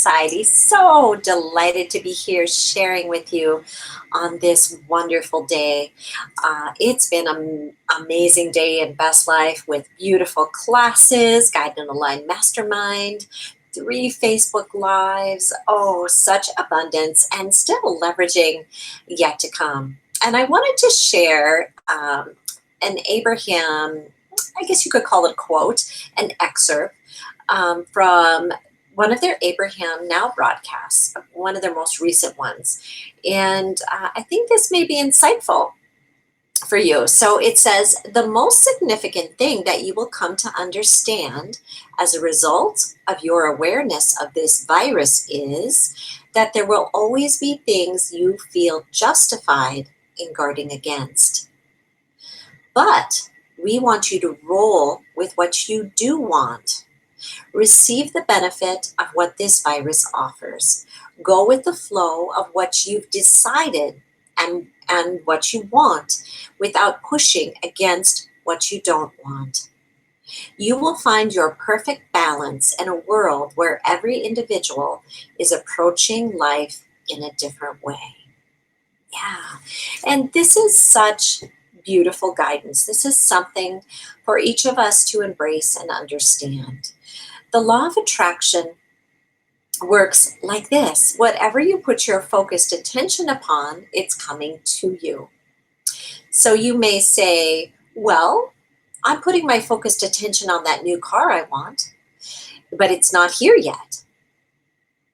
Society. So delighted to be here sharing with you on this wonderful day. It's been an amazing day in Best Life with beautiful classes, Guide and Align Mastermind, 3 Facebook Lives. Oh, such abundance and still leveraging yet to come. And I wanted to share an Abraham, I guess you could call it a quote, an excerpt from one of their Abraham Now broadcasts, one of their most recent ones. And I think this may be insightful for you. So it says, the most significant thing that you will come to understand as a result of your awareness of this virus is that there will always be things you feel justified in guarding against. But we want you to roll with what you do want. Receive the benefit of what this virus offers. Go with the flow of what you've decided and what you want without pushing against what you don't want. You will find your perfect balance in a world where every individual is approaching life in a different way. Yeah. And this is such beautiful guidance. This is something for each of us to embrace and understand. The law of attraction works like this: whatever you put your focused attention upon, it's coming to you. So you may say, well, I'm putting my focused attention on that new car I want, but it's not here yet.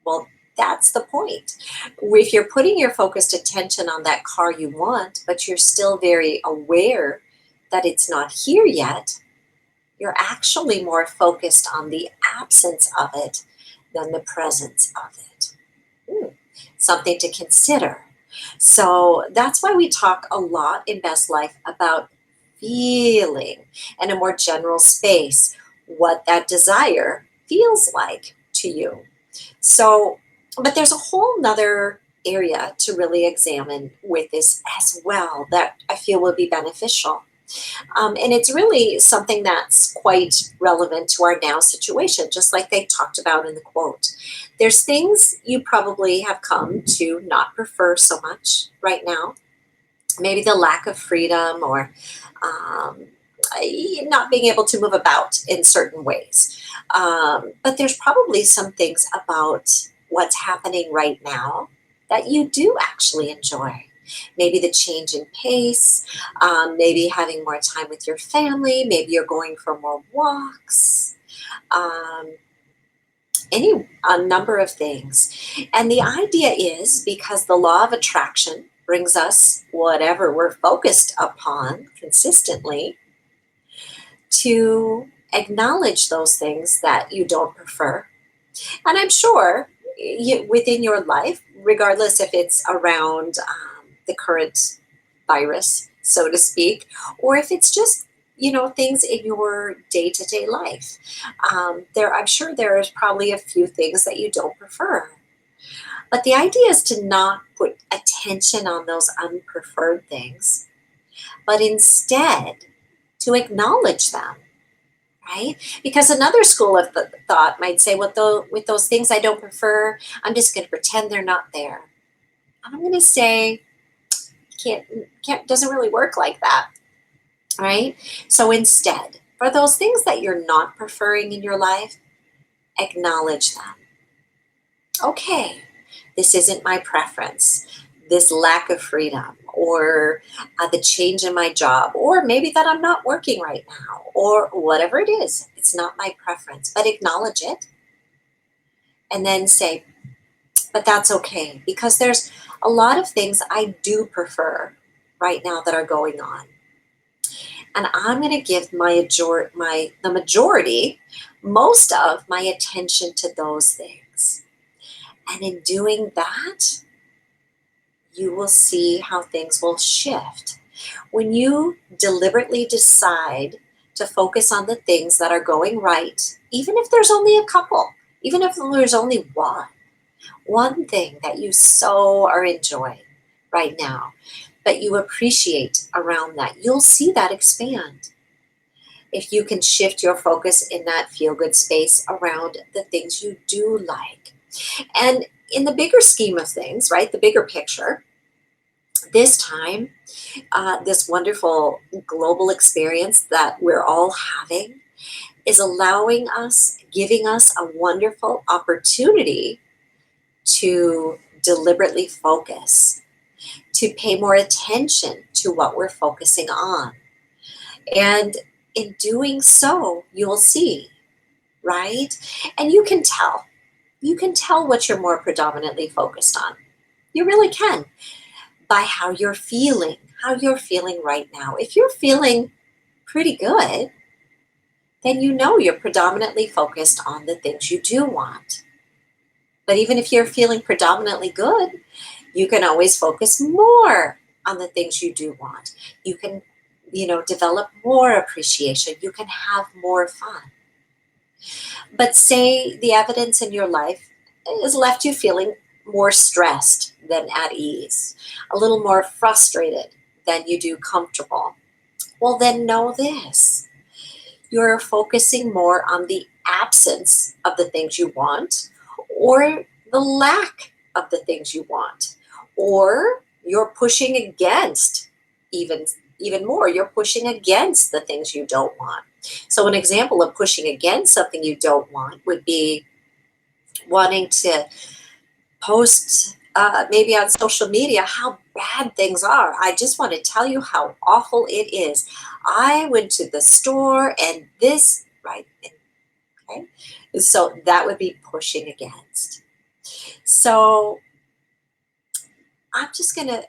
Well, that's the point. If you're putting your focused attention on that car you want, but you're still very aware that it's not here yet, you're actually more focused on the absence of it than the presence of it. Hmm, something to consider. So that's why we talk a lot in Best Life about feeling in a more general space what that desire feels like to you. So, but there's a whole nother area to really examine with this as well that I feel will be beneficial. And it's really something that's quite relevant to our now situation, just like they talked about in the quote. There's things you probably have come to not prefer so much right now. Maybe the lack of freedom or um, not being able to move about in certain ways. But there's probably some things about what's happening right now that you do actually enjoy. Maybe the change in pace, maybe having more time with your family, maybe you're going for more walks, um, a number of things. And the idea is because the law of attraction brings us whatever we're focused upon consistently, to acknowledge those things that you don't prefer. And I'm sure within your life, regardless if it's around the current virus, so to speak, or if it's just things in your day-to-day life, I'm sure there is probably a few things that you don't prefer. But the idea is to not put attention on those unpreferred things, but instead to acknowledge them, right? Because another school of thought might say, well, with those things I don't prefer, I'm just going to pretend they're not there. I'm going to say, can't doesn't really work like that, right? So instead, for those things that you're not preferring in your life, acknowledge them. Okay, this isn't my preference. This lack of freedom, or the change in my job, or maybe that I'm not working right now, or whatever it is, it's not my preference, but acknowledge it and then say, but that's okay, because there's a lot of things I do prefer right now that are going on. And I'm going to give the majority, most of my attention to those things. And in doing that, you will see how things will shift. When you deliberately decide to focus on the things that are going right, even if there's only a couple, even if there's only one thing that you so are enjoying right now, but you appreciate around that, you'll see that expand. If you can shift your focus in that feel good space around the things you do like, And in the bigger scheme of things, right, the bigger picture, this time, this wonderful global experience that we're all having is allowing us, giving us a wonderful opportunity to deliberately focus, to pay more attention to what we're focusing on. And in doing so, you'll see, right? And you can tell what you're more predominantly focused on. You really can by how you're feeling right now. If you're feeling pretty good, then you know you're predominantly focused on the things you do want. But even if you're feeling predominantly good, you can always focus more on the things you do want. You can, develop more appreciation. You can have more fun. But say the evidence in your life has left you feeling more stressed than at ease, a little more frustrated than you do comfortable. Well, then know this: you're focusing more on the absence of the things you want, or the lack of the things you want, or you're pushing against, even even more, you're pushing against the things you don't want. So an example of pushing against something you don't want would be wanting to post, maybe on social media, how bad things are. I just want to tell you how awful it is. I went to the store and this, right? Okay. So that would be pushing against. So I'm just going to,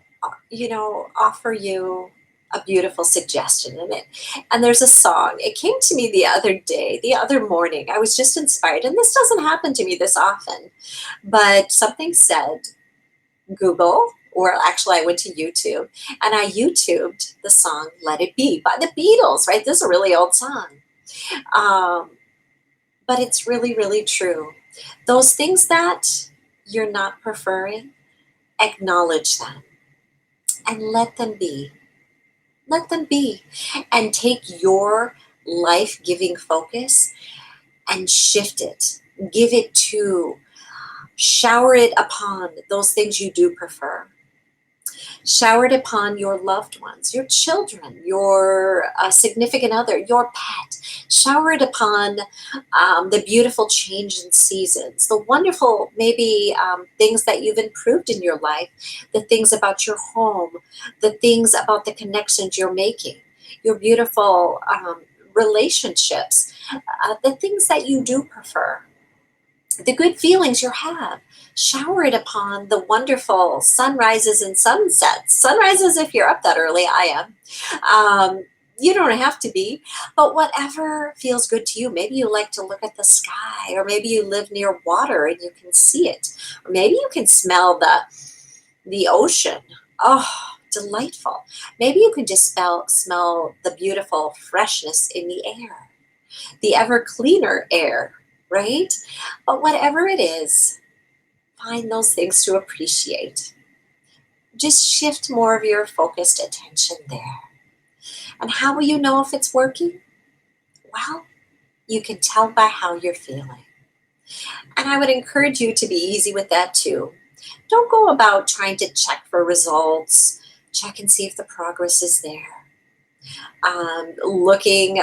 offer you a beautiful suggestion in it. And there's a song. It came to me the other day, the other morning. I was just inspired. And this doesn't happen to me this often. But something said, Google, or actually I went to YouTube and I YouTubed the song Let It Be by the Beatles, right? This is a really old song. Um, but it's really, really true. Those things that you're not preferring, acknowledge them and let them be. Let them be. And take your life giving focus and shift it. Give it to, shower it upon those things you do prefer. Shower it upon your loved ones, your children, your significant other, your pet. Shower it upon the beautiful change in seasons, the wonderful, maybe things that you've improved in your life, the things about your home, the things about the connections you're making, your beautiful relationships, the things that you do prefer, the good feelings you have. Shower it upon the wonderful sunrises and sunsets. Sunrises, if you're up that early, I am. You don't have to be, but whatever feels good to you. Maybe you like to look at the sky, or maybe you live near water and you can see it, or maybe you can smell the ocean. Oh, delightful. Maybe you can just smell the beautiful freshness in the air, the ever cleaner air, right? But whatever it is, find those things to appreciate. Just shift more of your focused attention there. And how will you know if it's working? Well, you can tell by how you're feeling. And I would encourage you to be easy with that too. Don't go about trying to check for results, check and see if the progress is there. Looking,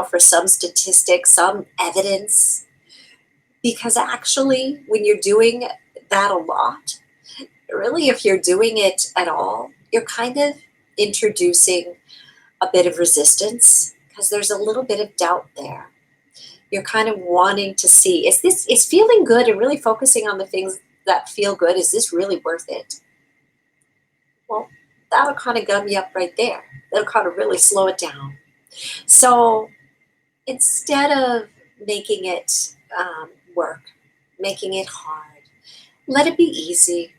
for some statistics, some evidence, because actually, when you're doing that a lot, really, if you're doing it at all, you're kind of introducing a bit of resistance because there's a little bit of doubt there. You're kind of wanting to see, is feeling good and really focusing on the things that feel good, is this really worth it? Well, that'll kind of gum you up right there. That'll kind of really slow it down. So instead of making it work, making it hard, let it be easy.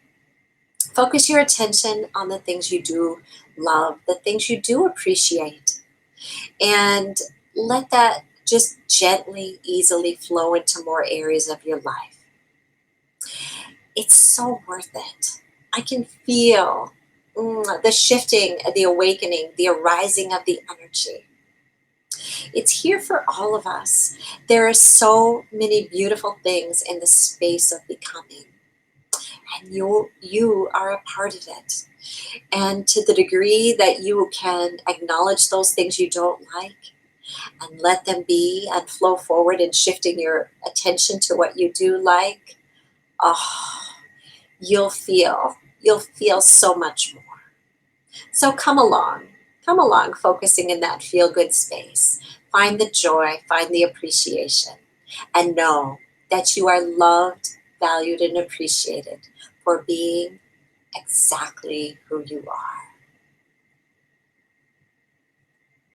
Focus your attention on the things you do love, the things you do appreciate, and let that just gently, easily flow into more areas of your life. It's so worth it. I can feel the shifting, the awakening, the arising of the energy. It's here for all of us. There are so many beautiful things in the space of becoming, and you are a part of it. And to the degree that you can acknowledge those things you don't like and let them be and flow forward and shifting your attention to what you do like, oh, you'll feel so much more. So come along, focusing in that feel good space. Find the joy, find the appreciation, and know that you are loved, valued, and appreciated for being exactly who you are.